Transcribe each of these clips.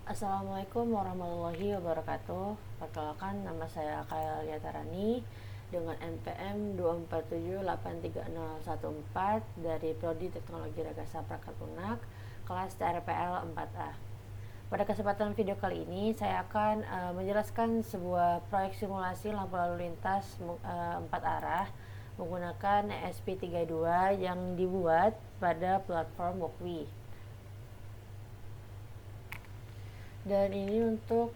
Assalamualaikum warahmatullahi wabarakatuh. Perkenalkan, nama saya Khael Yatarani dengan NPM 2478314 dari Prodi Teknologi Ragasa Perangkat Lunak, kelas TRPL 4A. Pada kesempatan video kali ini, saya akan menjelaskan sebuah proyek simulasi lampu lalu lintas 4 arah menggunakan ESP32 yang dibuat pada platform Walkway. Dan ini untuk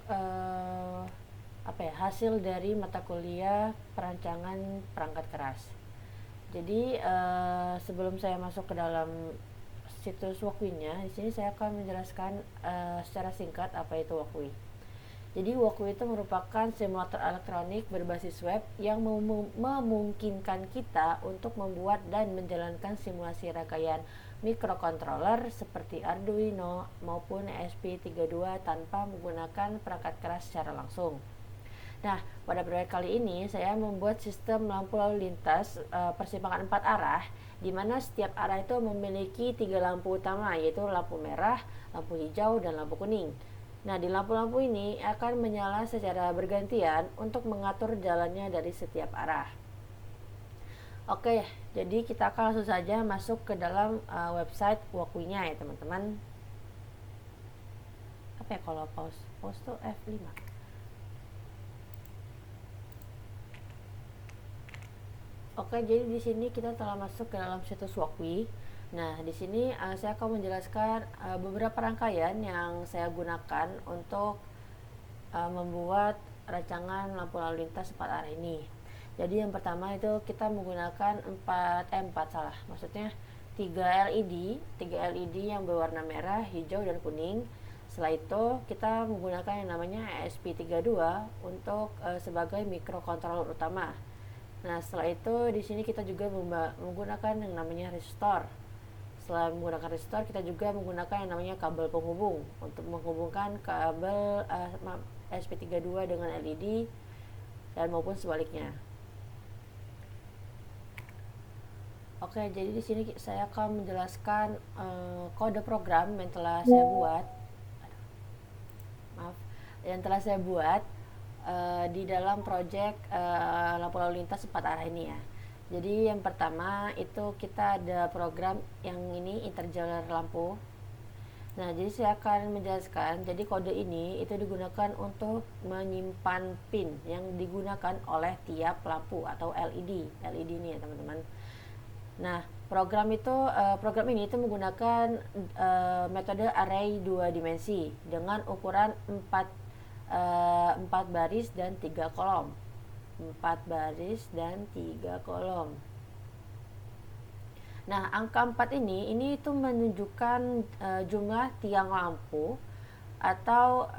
hasil dari mata kuliah perancangan perangkat keras. Jadi sebelum saya masuk ke dalam situs Walkway-nya, di sini saya akan menjelaskan secara singkat apa itu Walkway. Jadi Walkway itu merupakan simulator elektronik berbasis web yang memungkinkan kita untuk membuat dan menjalankan simulasi rangkaian microcontroller seperti Arduino maupun ESP32 tanpa menggunakan perangkat keras secara langsung. Nah, pada proyek kali ini saya membuat sistem lampu lalu lintas persimpangan 4 arah, di mana setiap arah itu memiliki 3 lampu utama, yaitu lampu merah, lampu hijau, dan lampu kuning. Nah, di lampu-lampu ini akan menyala secara bergantian untuk mengatur jalannya dari setiap arah. Oke, jadi kita akan langsung saja masuk ke dalam website Walkway-nya ya teman-teman. Apa ya kalau pause? Pause tuh F5. Oke, jadi di sini kita telah masuk ke dalam situs Walkway. Nah, di sini saya akan menjelaskan beberapa rangkaian yang saya gunakan untuk membuat rancangan lampu lalu lintas 4 arah ini. Jadi yang pertama itu kita menggunakan 3 LED yang berwarna merah, hijau, dan kuning. Setelah itu kita menggunakan yang namanya ESP32 untuk sebagai microcontroller utama. Nah, setelah itu di sini kita juga menggunakan yang namanya resistor. Setelah menggunakan resistor, kita juga menggunakan yang namanya kabel penghubung untuk menghubungkan kabel ESP32 dengan LED dan maupun sebaliknya. Oke, jadi di sini saya akan menjelaskan kode program yang telah saya buat. Di dalam project lampu lalu lintas 4 arah ini ya. Jadi yang pertama itu kita ada program yang ini interjalar lampu. Nah, jadi saya akan menjelaskan. Jadi kode ini itu digunakan untuk menyimpan pin yang digunakan oleh tiap lampu atau LED ini ya teman-teman. Nah, program ini itu menggunakan metode array 2 dimensi dengan ukuran 4 baris dan 3 kolom. 4 baris dan 3 kolom. Nah, angka 4 ini itu menunjukkan jumlah tiang lampu atau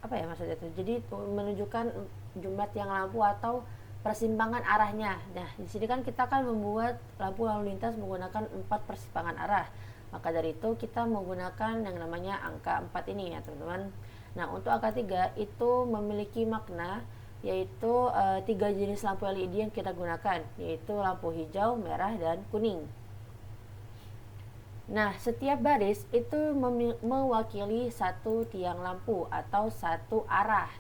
maksudnya itu. Jadi menunjukkan jumlah tiang lampu atau persimpangan arahnya. Nah, di sini kan kita akan membuat lampu lalu lintas menggunakan 4 persimpangan arah. Maka dari itu kita menggunakan yang namanya angka 4 ini ya, teman-teman. Nah, untuk angka 3 itu memiliki makna, yaitu 3 jenis lampu LED yang kita gunakan, yaitu lampu hijau, merah, dan kuning. Nah, setiap baris itu mewakili satu tiang lampu atau satu arah.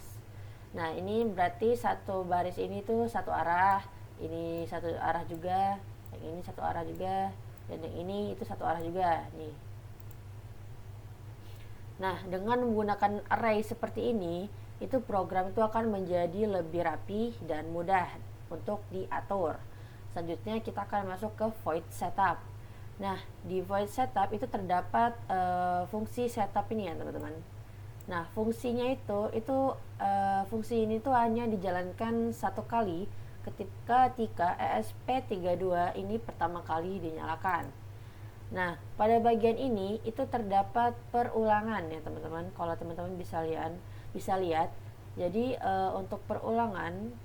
Nah, ini berarti satu baris ini tuh satu arah, ini satu arah juga, yang ini satu arah juga, dan yang ini itu satu arah juga nih. Nah, dengan menggunakan array seperti ini, itu program itu akan menjadi lebih rapi dan mudah untuk diatur. Selanjutnya kita akan masuk ke void setup. Nah, di void setup itu terdapat fungsi setup ini ya teman-teman. Nah, fungsinya fungsi ini tuh hanya dijalankan satu kali ketika ESP32 ini pertama kali dinyalakan. Nah, pada bagian ini itu terdapat perulangan ya teman-teman. Kalau teman-teman bisa lihat. Jadi untuk perulangan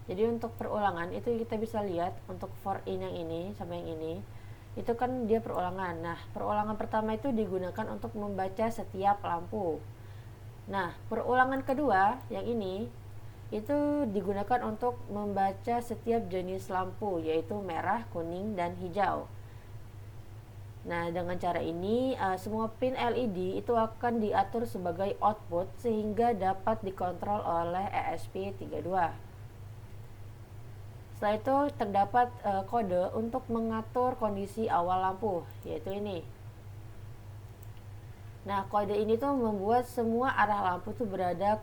Jadi untuk perulangan itu kita bisa lihat untuk for in yang ini sama yang ini itu kan dia perulangan. Nah, perulangan pertama itu digunakan untuk membaca setiap lampu. Nah, perulangan kedua yang ini itu digunakan untuk membaca setiap jenis lampu, yaitu merah, kuning, dan hijau. Nah, dengan cara ini semua pin LED itu akan diatur sebagai output sehingga dapat dikontrol oleh ESP32. Setelah itu terdapat kode untuk mengatur kondisi awal lampu, yaitu ini. Nah, kode ini tuh membuat semua arah lampu tuh berada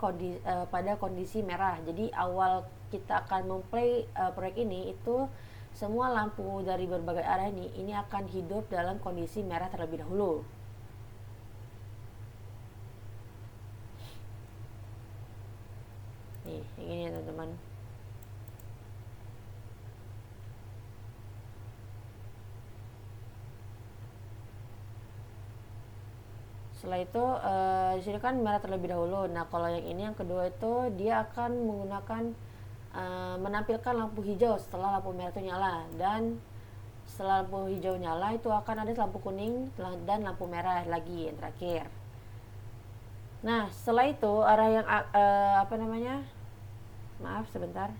pada kondisi merah. Jadi awal kita akan memplay proyek ini itu semua lampu dari berbagai arah ini akan hidup dalam kondisi merah terlebih dahulu. Nih, yang ini ya teman-teman. Setelah itu di sini kan merah terlebih dahulu. Nah, kalau yang ini yang kedua itu dia akan menggunakan menampilkan lampu hijau setelah lampu merah itu nyala, dan setelah lampu hijau nyala itu akan ada lampu kuning dan lampu merah lagi yang terakhir. Nah, setelah itu arah yang apa namanya? Maaf sebentar.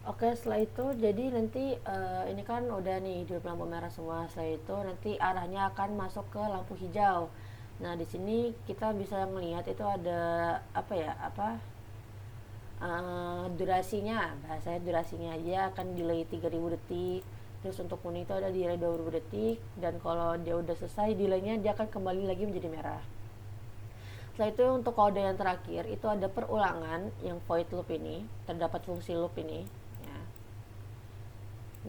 Oke, setelah itu jadi nanti ini kan udah nih di lampu merah semua. Setelah itu nanti arahnya akan masuk ke lampu hijau. Nah, di sini kita bisa melihat itu ada apa ya? Durasinya, bahasanya durasinya aja akan delay 3000 detik. Terus untuk kuning itu ada delay 2000 detik, dan kalau dia udah selesai delaynya dia akan kembali lagi menjadi merah. Setelah itu untuk kode yang terakhir itu ada perulangan yang void loop ini, terdapat fungsi loop ini ya.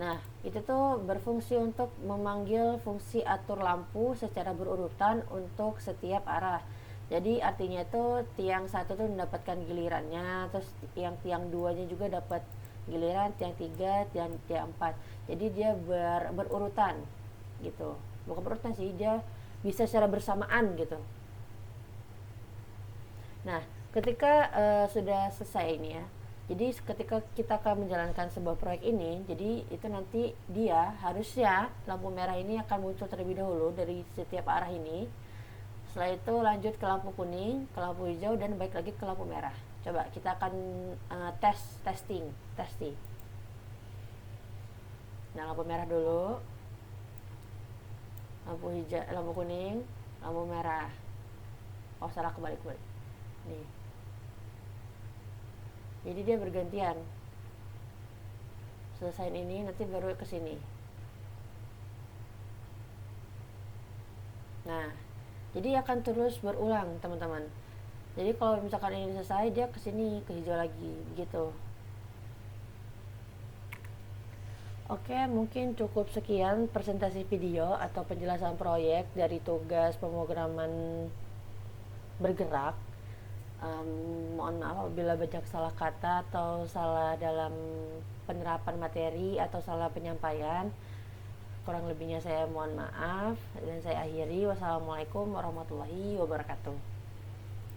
Nah, itu tuh berfungsi untuk memanggil fungsi atur lampu secara berurutan untuk setiap arah. Jadi artinya itu tiang satu tuh mendapatkan gilirannya, terus yang tiang duanya juga dapat giliran, tiang tiga, tiang 4. Jadi dia berurutan gitu. Bukan berurutan sih, dia bisa secara bersamaan gitu. Nah, ketika sudah selesai ini ya. Jadi ketika kita akan menjalankan sebuah proyek ini, jadi itu nanti dia harusnya lampu merah ini akan muncul terlebih dahulu dari setiap arah ini. Setelah itu lanjut ke lampu kuning, ke lampu hijau, dan balik lagi ke lampu merah. Coba kita akan testing. Nah, lampu merah dulu, lampu hijau, lampu kuning, lampu merah. Oh, salah, kebalik. Nih. Jadi dia bergantian. Selesai ini nanti baru ke sini. Nah, jadi akan terus berulang teman-teman. Jadi kalau misalkan ini selesai dia ke sini, ke hijau lagi gitu. Oke, mungkin cukup sekian presentasi video atau penjelasan proyek dari tugas pemrograman bergerak. Mohon maaf apabila banyak salah kata atau salah dalam penerapan materi atau salah penyampaian. Kurang lebihnya saya mohon maaf, dan saya akhiri. Wassalamualaikum warahmatullahi wabarakatuh.